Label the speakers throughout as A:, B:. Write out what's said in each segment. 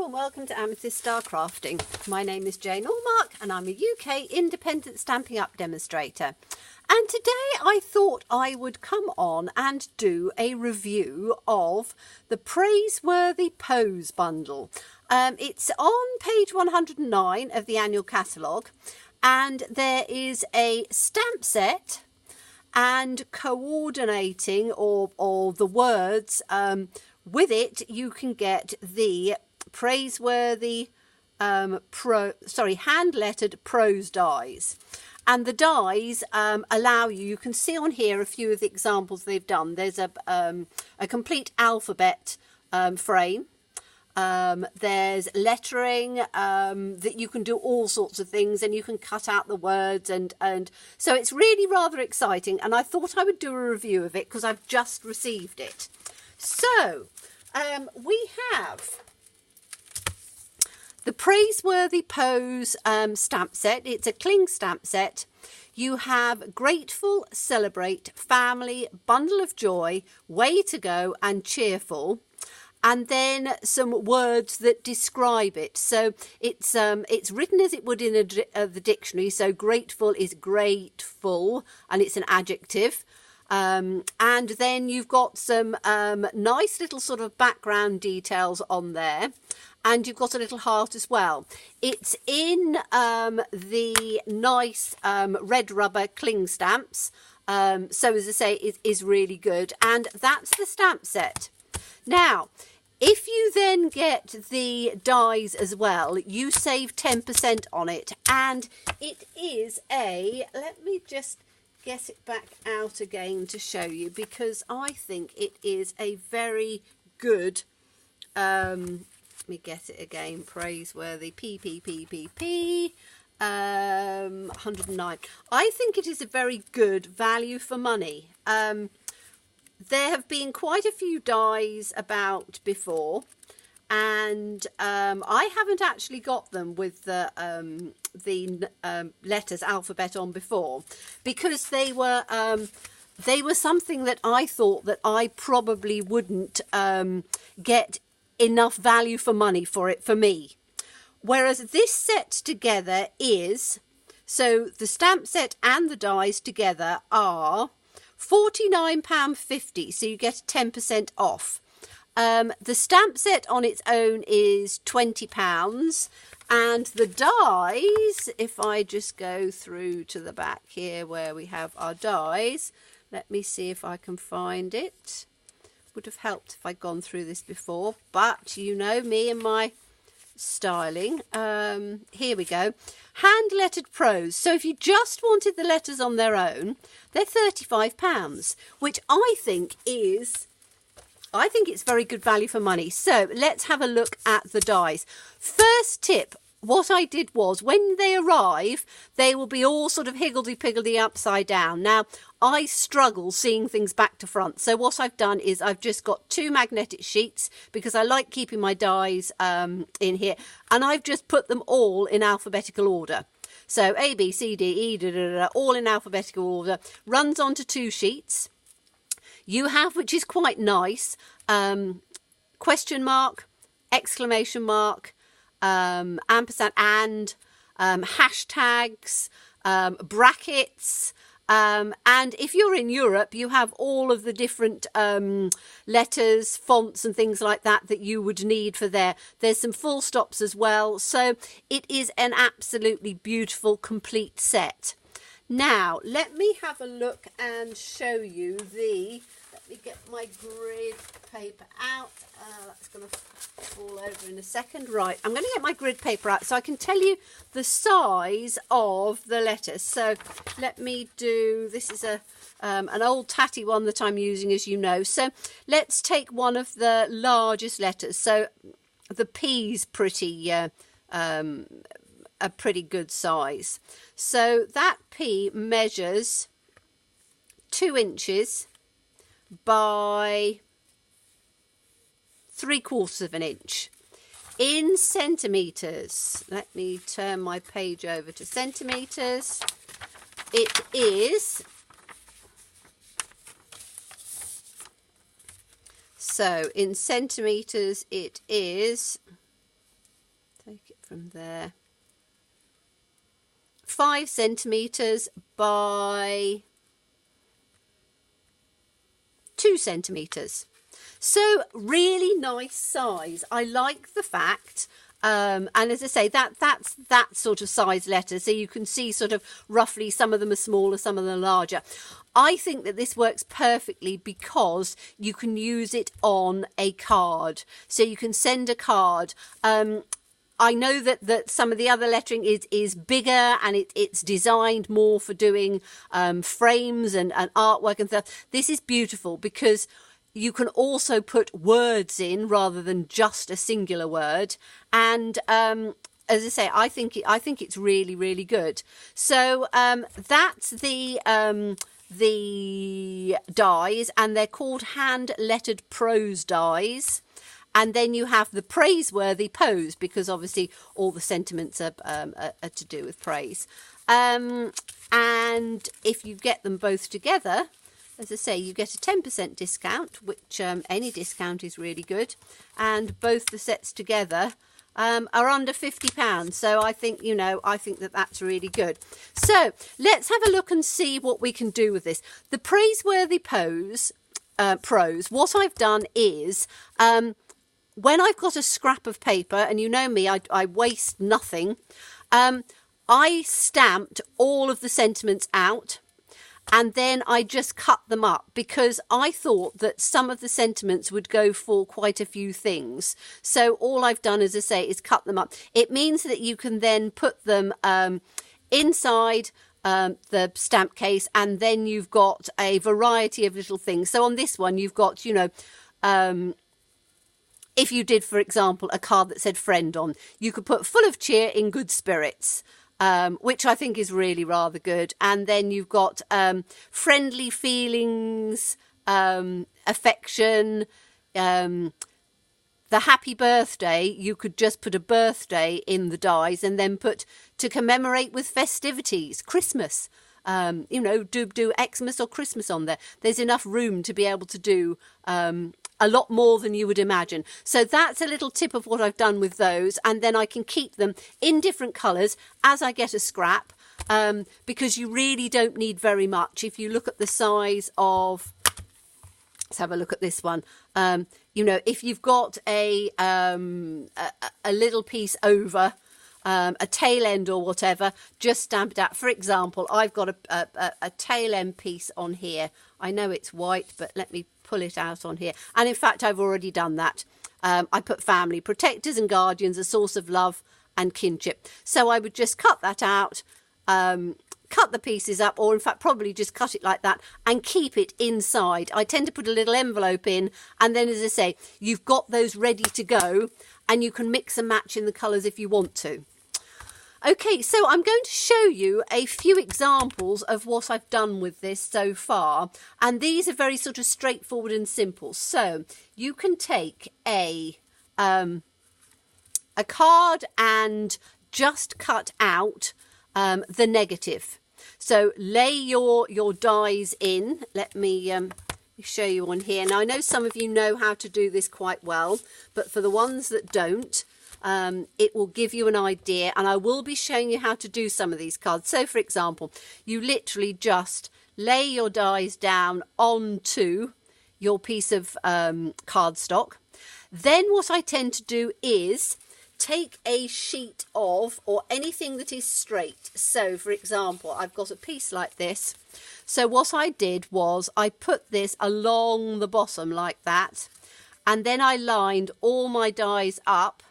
A: and welcome to Amethyst Star Crafting. My name is Jane Allmark and I'm a UK independent Stampin' Up demonstrator. And today I thought I would come on and do a review of the Praiseworthy Prose bundle. It's on page 109 of the annual catalogue, and there is a stamp set and coordinating or the words with it. You can get the Praiseworthy hand-lettered prose dies. And the dies allow you can see on here a few of the examples they've done. There's a complete alphabet frame. There's lettering that you can do all sorts of things, and you can cut out the words, and so it's really rather exciting, and I thought I would do a review of it because I've just received it. So we have the Praiseworthy Prose stamp set. It's a cling stamp set. You have Grateful, Celebrate, Family, Bundle of Joy, Way to Go and Cheerful. And then some words that describe it. So it's written as it would in the dictionary. So grateful is grateful, and it's an adjective. And then you've got some nice little sort of background details on there. And you've got a little heart as well. It's in the nice red rubber cling stamps. So as I say, it is really good. And that's the stamp set. Now, if you then get the dies as well, you save 10% on it. And it is let me just get it back out again to show you, because I think it is a very good, let me get it again, Praiseworthy, P, 109. I think it is a very good value for money. There have been quite a few dies about before, and I haven't actually got them with the letters alphabet on before, because they were something that I thought that I probably wouldn't get enough value for money for it for me. Whereas this set together is, so the stamp set and the dies together are £49.50, so you get 10% off. The stamp set on its own is £20, and the dies, if I just go through to the back here where we have our dies, let me see if I can find it. Would have helped if I'd gone through this before, but you know me and my styling. Here we go. Hand-lettered prose. So if you just wanted the letters on their own, they're £35, which I think it's very good value for money. So let's have a look at the dies. First tip, what I did was, when they arrive, they will be all sort of higgledy-piggledy upside down. Now, I struggle seeing things back to front. So what I've done is I've just got 2 magnetic sheets, because I like keeping my dies in here. And I've just put them all in alphabetical order. So A, B, C, D, E, all in alphabetical order. Runs onto 2 sheets. You have, which is quite nice, question mark, exclamation mark, ampersand, and hashtags, brackets, and if you're in Europe, you have all of the different letters, fonts and things like that you would need for there. There's some full stops as well, so it is an absolutely beautiful complete set. Now let me have a look and show you let me get my grid paper out. That's going to fall over in a second. Right, I'm going to get my grid paper out so I can tell you the size of the letters. So let me do, this is an old tatty one that I'm using, as you know. So let's take one of the largest letters. So the P's a pretty good size. So that P measures 2 inches by 3/4 of an inch. In centimetres, let me turn my page over to centimetres. It is, so in centimetres it is take it from there. 5 centimetres by 2 centimetres. So really nice size. I like the fact, and as I say, that's that sort of size letter. So you can see sort of roughly some of them are smaller, some of them are larger. I think that this works perfectly because you can use it on a card. So you can send a card. I know that some of the other lettering is bigger and it's designed more for doing frames and artwork and stuff. This is beautiful because you can also put words in rather than just a singular word. And as I say, I think it's really, really good. So that's the dies, and they're called hand-lettered prose dies. And then you have the Praiseworthy Prose, because obviously all the sentiments are to do with praise. And if you get them both together, as I say, you get a 10% discount, which any discount is really good. And both the sets together are under £50. So I think, I think that that's really good. So let's have a look and see what we can do with this. The Praiseworthy Prose, what I've done is, when I've got a scrap of paper, and you know me, I waste nothing, I stamped all of the sentiments out. And then I just cut them up because I thought that some of the sentiments would go for quite a few things. So all I've done, as I say, is cut them up. It means that you can then put them inside the stamp case, and then you've got a variety of little things. So on this one, you've got, if you did, for example, a card that said friend on, you could put full of cheer in good spirits. Which I think is really rather good. And then you've got friendly feelings, affection, the happy birthday. You could just put a birthday in the dies and then put to commemorate with festivities, Christmas. Do Xmas or Christmas on there. There's enough room to be able to do a lot more than you would imagine. So that's a little tip of what I've done with those. And then I can keep them in different colours as I get a scrap, because you really don't need very much. If you look at the size of, let's have a look at this one. If you've got a little piece over, a tail end or whatever, just stamp it out. For example, I've got a tail end piece on here. I know it's white, but let me pull it out on here. And in fact, I've already done that. I put family, protectors and guardians, a source of love and kinship. So I would just cut that out, cut the pieces up, or in fact probably just cut it like that and keep it inside. I tend to put a little envelope in, and then, as I say, you've got those ready to go, and you can mix and match in the colours if you want to. Okay, so I'm going to show you a few examples of what I've done with this so far, and these are very sort of straightforward and simple. So you can take a card and just cut out the negative. So lay your dies in. Let me show you on here. Now I know some of you know how to do this quite well, but for the ones that don't, it will give you an idea, and I will be showing you how to do some of these cards. So for example, you literally just lay your dies down onto your piece of cardstock. Then what I tend to do is take a sheet of, or anything that is straight. So for example, I've got a piece like this. So what I did was I put this along the bottom like that, and then I lined all my dies up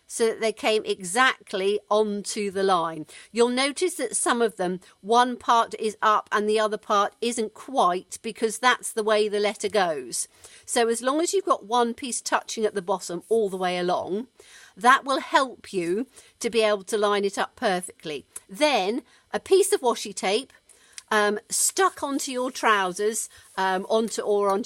A: so that they came exactly onto the line. You'll notice that some of them, one part is up and the other part isn't quite, because that's the way the letter goes. So as long as you've got one piece touching at the bottom all the way along, that will help you to be able to line it up perfectly. Then a piece of washi tape stuck onto your trousers, onto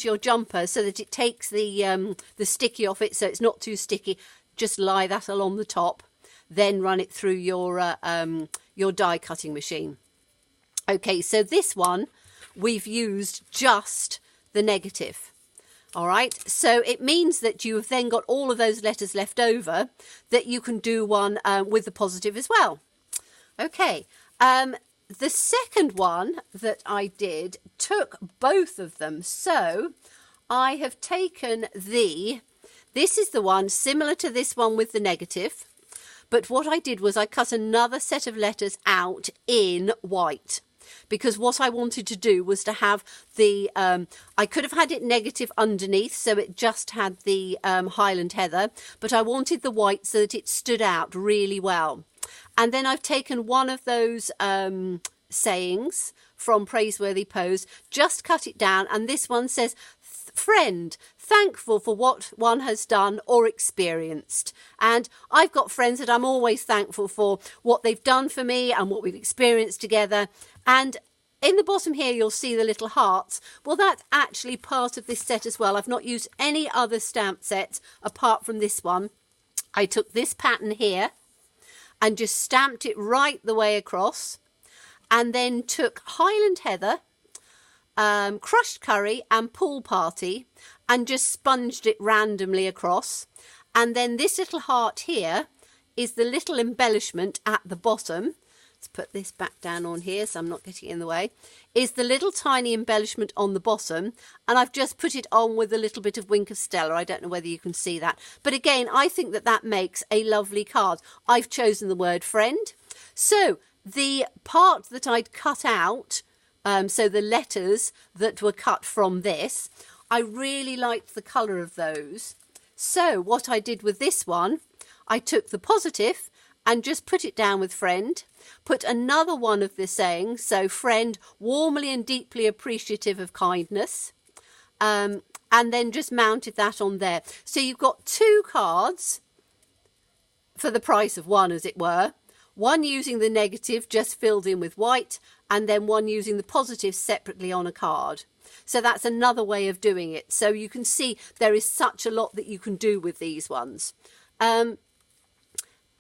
A: your jumper, so that it takes the sticky off it, so it's not too sticky. Just lie that along the top, then run it through your die cutting machine. Okay, so this one we've used just the negative. All right, so it means that you have then got all of those letters left over that you can do one with the positive as well. Okay, the second one that I did took both of them. So I have taken this is the one similar to this one with the negative, but what I did was I cut another set of letters out in white, because what I wanted to do was to have the, I could have had it negative underneath, so it just had the Highland Heather, but I wanted the white so that it stood out really well. And then I've taken one of those sayings from Praiseworthy Prose, just cut it down, and this one says, friend, thankful for what one has done or experienced. And I've got friends that I'm always thankful for what they've done for me and what we've experienced together. And in the bottom here, you'll see the little hearts. Well, that's actually part of this set as well. I've not used any other stamp sets apart from this one. I took this pattern here and just stamped it right the way across, and then took Highland Heather, crushed curry and pool party, and just sponged it randomly across. And then this little heart here is the little embellishment at the bottom. Let's put this back down on here so I'm not getting in the way. Is the little tiny embellishment on the bottom, and I've just put it on with a little bit of Wink of Stella. I don't know whether you can see that, but again, I think that that makes a lovely card. I've chosen the word friend. So the part that I'd cut out, so the letters that were cut from this, I really liked the colour of those. So what I did with this one, I took the positive and just put it down with friend, put another one of the saying, so friend, warmly and deeply appreciative of kindness, and then just mounted that on there. So you've got two cards for the price of one, as it were. One using the negative just filled in with white, and then one using the positive separately on a card. So that's another way of doing it. So you can see there is such a lot that you can do with these ones.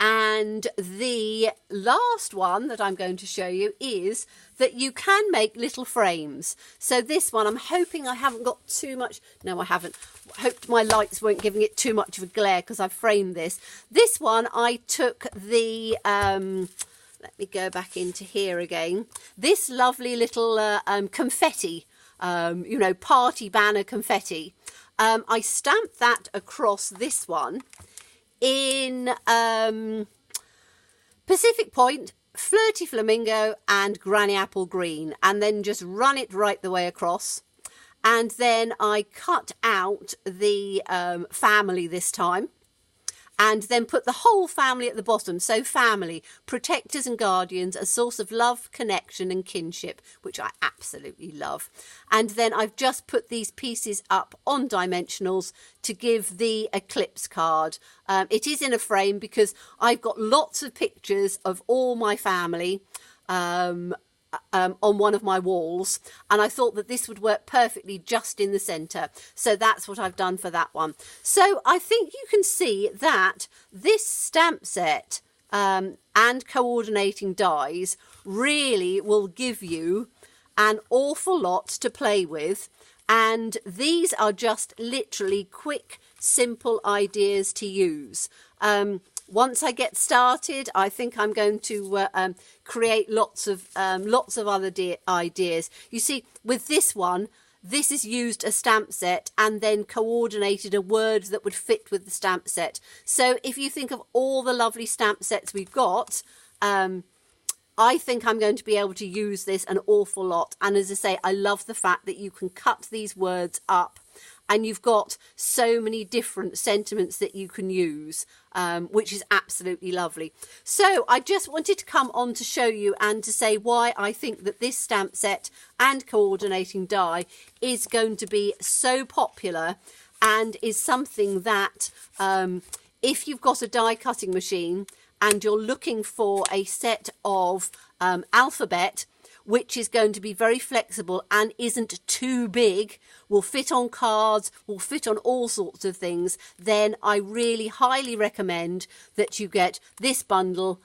A: And the last one that I'm going to show you is that you can make little frames. So this one, I'm hoping I haven't got too much. No, I haven't. I hope my lights weren't giving it too much of a glare because I've framed this. This one, I took the, let me go back into here again. This lovely little confetti, you know, party banner confetti. I stamped that across this one in Pacific Point, Flirty Flamingo and Granny Apple Green, and then just run it right the way across. And then I cut out the family this time, and then put the whole family at the bottom. So family, protectors and guardians, a source of love, connection and kinship, which I absolutely love. And then I've just put these pieces up on dimensionals to give the eclipse card. It is in a frame because I've got lots of pictures of all my family on one of my walls, and I thought that this would work perfectly just in the centre. So that's what I've done for that one. So I think you can see that this stamp set and coordinating dies really will give you an awful lot to play with, and these are just literally quick, simple ideas to use. Once I get started, I think I'm going to create lots of other ideas. You see, with this one, this is used a stamp set and then coordinated a word that would fit with the stamp set. So if you think of all the lovely stamp sets we've got, I think I'm going to be able to use this an awful lot. And as I say, I love the fact that you can cut these words up, and you've got so many different sentiments that you can use, which is absolutely lovely. So I just wanted to come on to show you and to say why I think that this stamp set and coordinating die is going to be so popular, and is something that if you've got a die cutting machine and you're looking for a set of alphabet which is going to be very flexible and isn't too big, will fit on cards, will fit on all sorts of things, then I really highly recommend that you get this bundle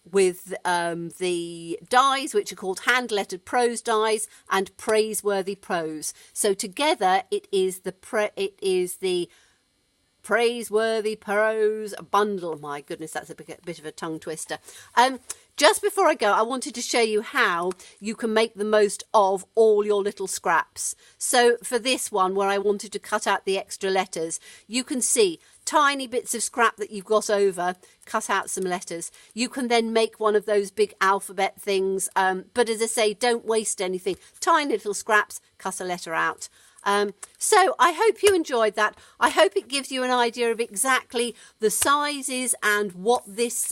A: the dies, which are called hand-lettered prose dies and Praiseworthy Prose. So together it is the Praiseworthy Prose bundle. My goodness, that's a bit of a tongue twister. Just before I go, I wanted to show you how you can make the most of all your little scraps. So for this one, where I wanted to cut out the extra letters, you can see tiny bits of scrap that you've got over, cut out some letters. You can then make one of those big alphabet things. But as I say, don't waste anything. Tiny little scraps, cut a letter out. So I hope you enjoyed that. I hope it gives you an idea of exactly the sizes and what this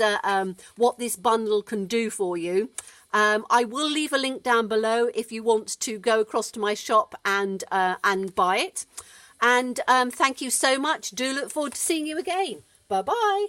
A: bundle can do for you. I will leave a link down below if you want to go across to my shop and buy it. And thank you so much. Do look forward to seeing you again. Bye bye.